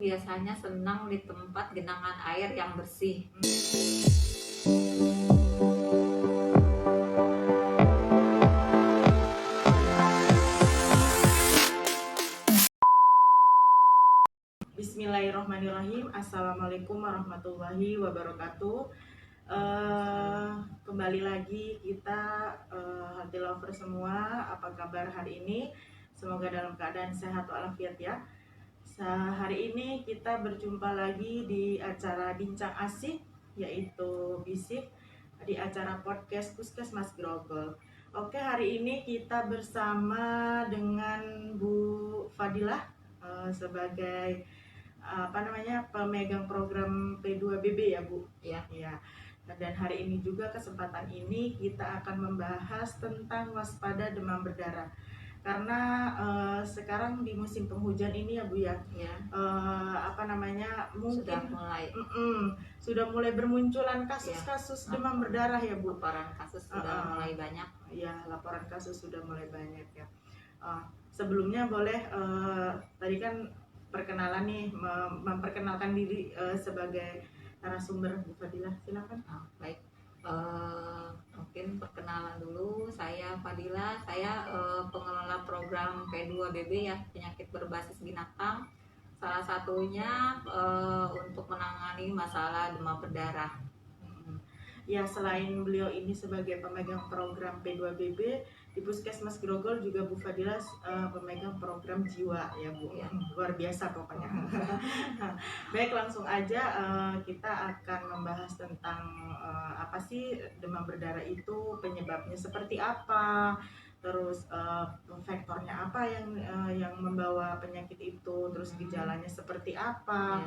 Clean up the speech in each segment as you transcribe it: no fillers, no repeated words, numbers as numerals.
Biasanya senang di tempat genangan air yang bersih. Bismillahirrahmanirrahim. Assalamualaikum warahmatullahi wabarakatuh. Kembali lagi kita hati lover semua. Apa kabar hari ini? Semoga dalam keadaan sehat walafiat ya. Hari ini kita berjumpa lagi di acara Bincang Asik, yaitu Bisik, di acara podcast Puskesmas Grogol. Oke, hari ini kita bersama dengan Bu Fadilah sebagai pemegang program P2BB ya Bu. Ya. Dan hari ini juga kesempatan ini kita akan membahas tentang waspada demam berdarah. Karena sekarang di musim penghujan ini ya Bu ya. Mungkin sudah mulai bermunculan kasus-kasus demam berdarah ya Bu. Laporan kasus sudah mulai banyak. Ya, laporan kasus sudah mulai banyak ya. Sebelumnya boleh tadi kan perkenalan nih, memperkenalkan diri sebagai narasumber Bu Fadilah, silakan. Baik, mungkin perkenalan dulu. Saya Fadilah, saya pengelola program P2BB ya, penyakit berbasis binatang. Salah satunya untuk menangani masalah demam berdarah. Ya, selain beliau ini sebagai pemegang program P2BB di Puskesmas Grogol, juga Bu Fadilah pemegang program jiwa ya Bu. Ya. Luar biasa pokoknya. Baik, langsung aja kita akan membahas tentang apa sih demam berdarah itu, penyebabnya seperti apa, terus faktornya apa yang membawa penyakit itu, terus gejalanya seperti apa,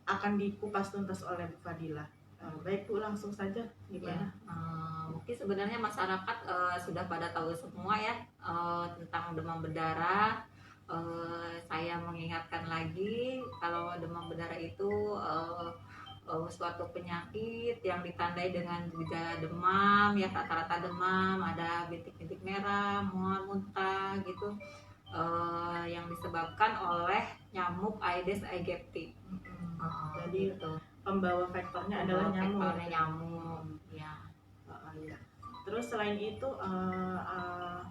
akan dikupas tuntas oleh Bu Fadilah. Baik Bu, langsung saja gimana? Mungkin sebenarnya masyarakat sudah pada tahu semua ya tentang demam berdarah. Saya mengingatkan lagi kalau demam berdarah itu suatu penyakit yang ditandai dengan gejala demam ya, rata-rata demam, ada bintik-bintik merah, mual, muntah gitu, yang disebabkan oleh nyamuk Aedes aegypti. Jadi gitu. Pembawa faktornya adalah nyamuk. Ya. Ya. Terus selain itu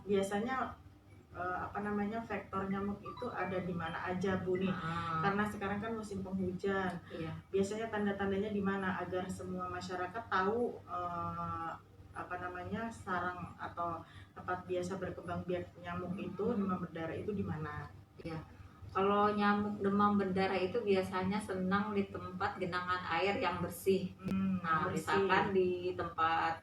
biasanya faktor nyamuk itu ada di mana aja Bu nih? Karena sekarang kan musim penghujan. Iya. Biasanya tanda-tandanya di mana agar semua masyarakat tahu sarang atau tempat biasa berkembang biak nyamuk itu, demam berdarah itu di mana? Iya. Kalau nyamuk demam berdarah itu biasanya senang di tempat genangan air yang bersih. Misalkan di tempat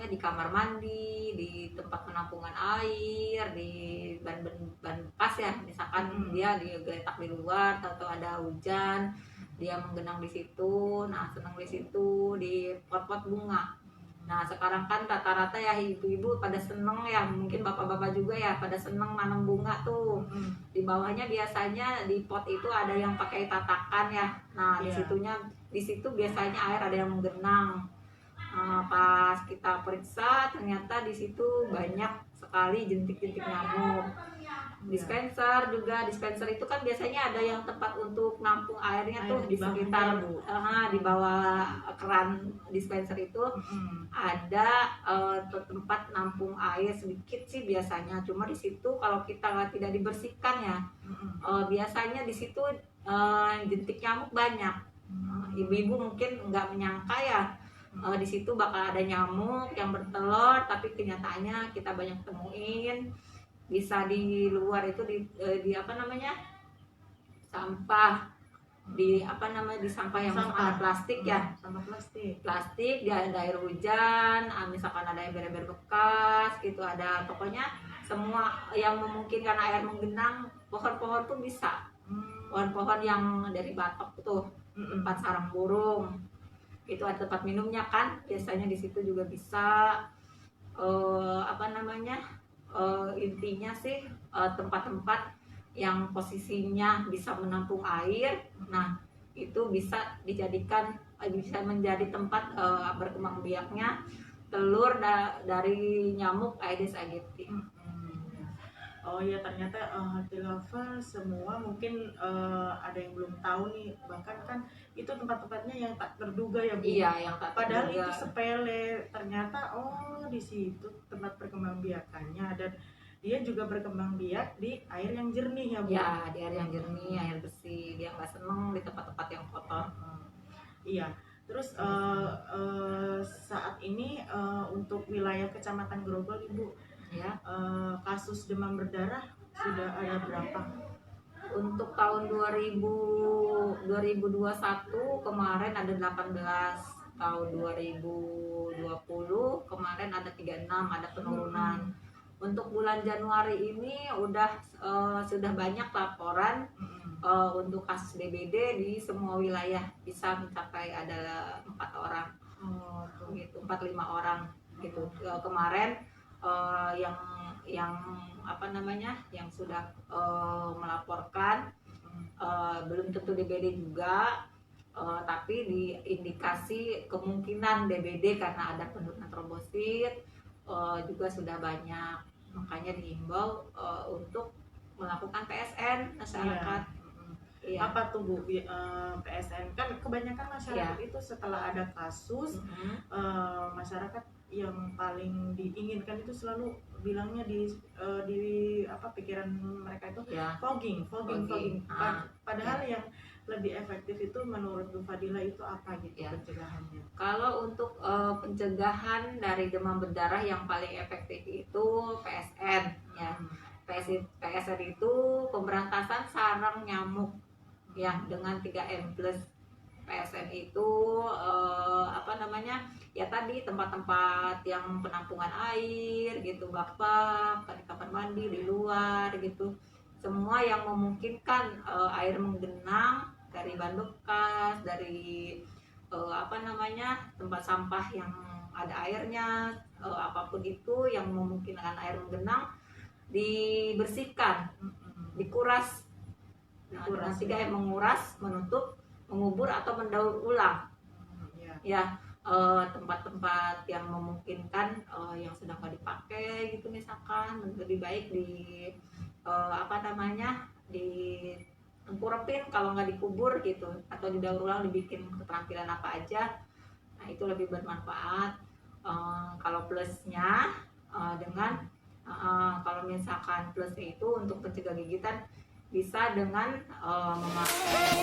di kamar mandi, di tempat penampungan air, di ban bekas ya, misalkan dia digeletak di luar atau ada hujan, dia menggenang di situ. Nah, senang di situ, di pot-pot bunga. Nah, sekarang kan rata-rata ya ibu-ibu pada seneng ya, mungkin bapak-bapak juga ya pada seneng nanam bunga tuh. Di bawahnya biasanya di pot itu ada yang pakai tatakan ya. Nah, di situ biasanya air ada yang menggenang. Pas kita periksa ternyata di situ banyak sekali jentik-jentik nyamuk. Dispenser itu kan biasanya ada yang tempat untuk nampung airnya tuh di sekitar di bawah keran dispenser itu ada tempat nampung air sedikit sih biasanya. Cuma di situ kalau kita tidak dibersihkan ya, biasanya di situ jentik nyamuk banyak. Ibu-ibu mungkin nggak menyangka ya di situ bakal ada nyamuk yang bertelur, tapi kenyataannya kita banyak temuin. Bisa di luar itu di sampah, di sampah yang ada plastik ya, sampah plastik di air hujan, misalkan ada ember-ember bekas gitu, ada pokoknya semua yang memungkinkan air menggenang. Pohon-pohon pun bisa, pohon-pohon yang dari batok tuh, tempat sarang burung itu ada tempat minumnya kan, biasanya di situ juga bisa. Intinya sih tempat-tempat yang posisinya bisa menampung air, nah itu bisa dijadikan bisa menjadi tempat berkembang biaknya telur dari nyamuk Aedes aegypti. Oh ya, ternyata healthy lover semua mungkin ada yang belum tahu nih, bahkan kan itu tempat-tempatnya yang tak terduga ya Bu. Iya, yang tak Padahal terduga. itu sepele, ternyata di situ tempat perkembangbiakannya, dan dia juga berkembang biak di air yang jernih ya Bu. Ya, di air yang jernih, air bersih. Dia nggak seneng di tempat-tempat yang kotor. Iya. Terus saat ini untuk wilayah Kecamatan Grogol Ibu, Ya, kasus demam berdarah sudah ada berapa? untuk tahun 2021 kemarin ada 18, tahun 2020 kemarin ada 36, ada penurunan. Untuk bulan Januari ini sudah banyak laporan untuk kasus DBD di semua wilayah, bisa mencapai ada 4 orang gitu, 4-5 orang gitu. Kemarin yang apa namanya, yang sudah melaporkan belum tentu DBD juga, tapi diindikasi kemungkinan DBD karena ada penurunan trombosit juga sudah banyak. Makanya dihimbau untuk melakukan PSN masyarakat. Iya. Apa tuh Bu PSN? Kan kebanyakan masyarakat itu setelah ada kasus masyarakat yang paling diinginkan itu selalu bilangnya di pikiran mereka itu fogging. Padahal yang lebih efektif itu menurut Bu Fadila itu apa gitu pencegahannya? Kalau untuk pencegahan dari demam berdarah yang paling efektif itu PSN ya. PSN itu pemberantasan sarang nyamuk ya dengan 3M+. PSN itu ya tadi tempat-tempat yang penampungan air gitu, bak-bak, kamar mandi di luar gitu, semua yang memungkinkan air menggenang dari ban bekas, dari tempat sampah yang ada airnya, apapun itu yang memungkinkan air menggenang dibersihkan, dikuras. Dengan 3M, menguras, menutup, mengubur atau mendaur ulang. Ya, tempat-tempat yang memungkinkan yang sudah nggak dipakai gitu misalkan, lebih baik ditengkurapin kalau nggak dikubur gitu, atau didaur ulang, dibikin keterampilan apa aja. Nah, itu lebih bermanfaat. Kalau plusnya kalau misalkan plusnya itu untuk pencegah gigitan bisa dengan memakai